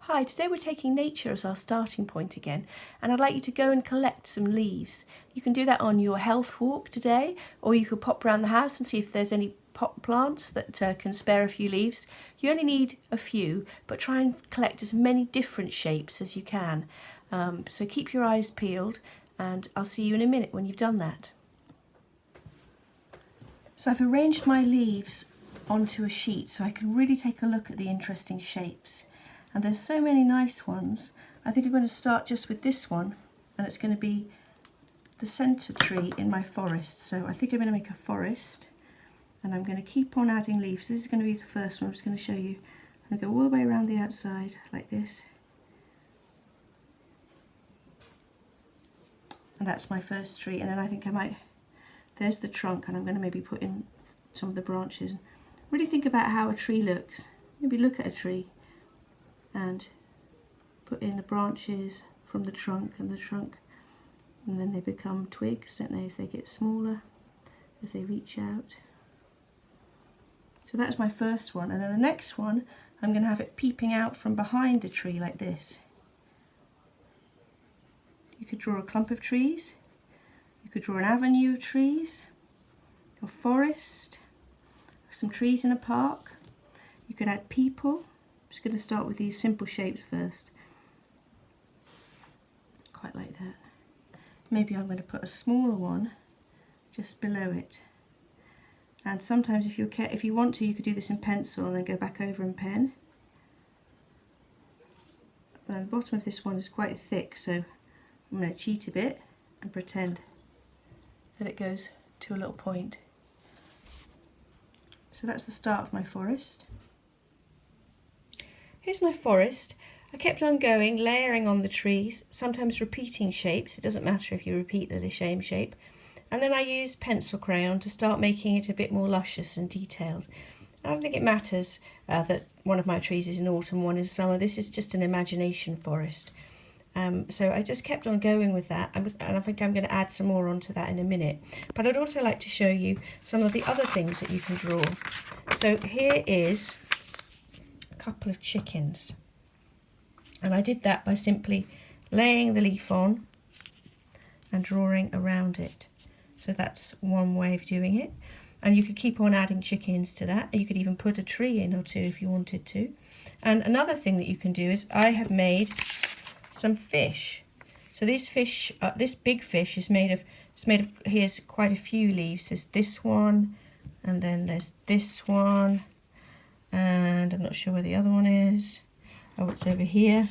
Hi, today we're taking nature as our starting point again, and I'd like you to go and collect some leaves. You can do that on your health walk today, or you could pop around the house and see if there's any pot plants that can spare a few leaves. You only need a few, but try and collect as many different shapes as you can. So keep your eyes peeled, and I'll see you in a minute when you've done that. So I've arranged my leaves onto a sheet so I can really take a look at the interesting shapes. And there's so many nice ones. I think I'm going to start just with this one, and it's going to be the centre tree in my forest. So I think I'm going to make a forest, and I'm going to keep on adding leaves. This is going to be the first one. I'm just going to show you. I'm going to go all the way around the outside like this. And that's my first tree. And then I think I might, there's the trunk, and I'm going to maybe put in some of the branches. Really think about how a tree looks. Maybe look at a tree and put in the branches from the trunk, and then they become twigs, don't they, as they get smaller, as they reach out. So that's my first one, and then the next one I'm going to have it peeping out from behind a tree like this. You could draw a clump of trees, you could draw an avenue of trees, a forest, some trees in a park. You could add people. I'm just going to start with these simple shapes first. Quite like that. Maybe I'm going to put a smaller one just below it. And sometimes if you want to, you could do this in pencil and then go back over in pen. And the bottom of this one is quite thick, so I'm going to cheat a bit and pretend that it goes to a little point. So that's the start of my forest. Here's my forest. I kept on going, layering on the trees, sometimes repeating shapes. It doesn't matter if you repeat the same shape. And then I used pencil crayon to start making it a bit more luscious and detailed. I don't think it matters that one of my trees is in autumn, one is summer. This is just an imagination forest. So I just kept on going with that, and I think I'm going to add some more onto that in a minute. But I'd also like to show you some of the other things that you can draw. So here is a couple of chickens, and I did that by simply laying the leaf on and drawing around it. So that's one way of doing it, and you could keep on adding chickens to that. You could even put a tree in or two if you wanted to. And another thing that you can do is I have made some fish. So these fish, this big fish is made of, here's quite a few leaves. There's this one, and then there's this one, and I'm not sure where the other one is. Oh, it's over here.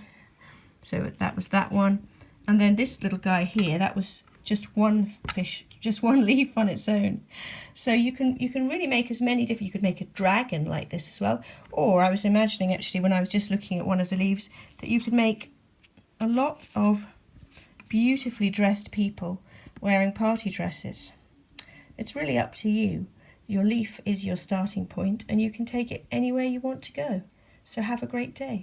So that was that one. And then this little guy here, that was just one fish, just one leaf on its own. So you can really make as many different, you could make a dragon like this as well. Or I was imagining actually when I was just looking at one of the leaves that you could make a lot of beautifully dressed people wearing party dresses. It's really up to you. Your leaf is your starting point, and you can take it anywhere you want to go. So have a great day.